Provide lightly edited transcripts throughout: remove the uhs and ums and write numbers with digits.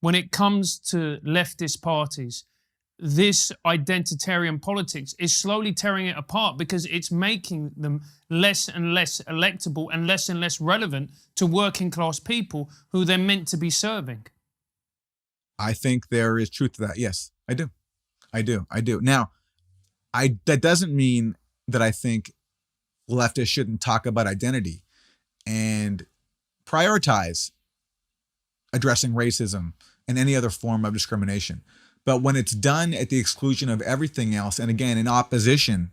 when it comes to leftist parties, this identitarian politics is slowly tearing it apart because it's making them less and less electable and less relevant to working class people who they're meant to be serving. I think there is truth to that. Yes, I do. Now, that doesn't mean that I think leftists shouldn't talk about identity and prioritize addressing racism and any other form of discrimination. But when it's done at the exclusion of everything else, and again, in opposition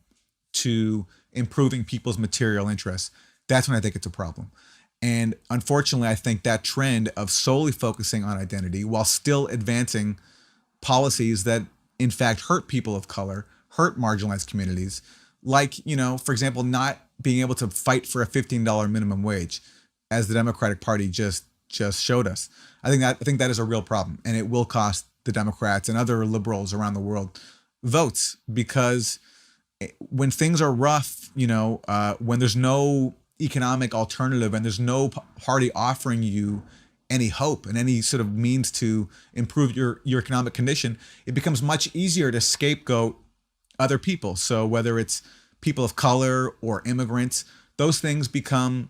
to improving people's material interests, that's when I think it's a problem. And unfortunately, I think that trend of solely focusing on identity while still advancing policies that in fact hurt people of color, hurt marginalized communities, like, for example, not being able to fight for a $15 minimum wage, as the Democratic Party just showed us. I think that is a real problem, and it will cost the Democrats and other liberals around the world votes, because when things are rough, when there's no economic alternative and there's no party offering you any hope and any sort of means to improve your economic condition, it becomes much easier to scapegoat other people. So whether it's people of color or immigrants, those things people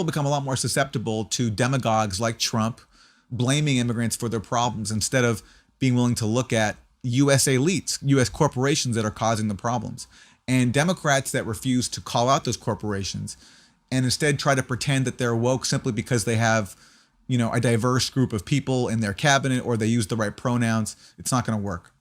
become a lot more susceptible to demagogues like Trump blaming immigrants for their problems instead of being willing to look at U.S. elites, U.S. corporations that are causing the problems. And Democrats that refuse to call out those corporations and instead try to pretend that they're woke simply because they have, a diverse group of people in their cabinet or they use the right pronouns, it's not going to work.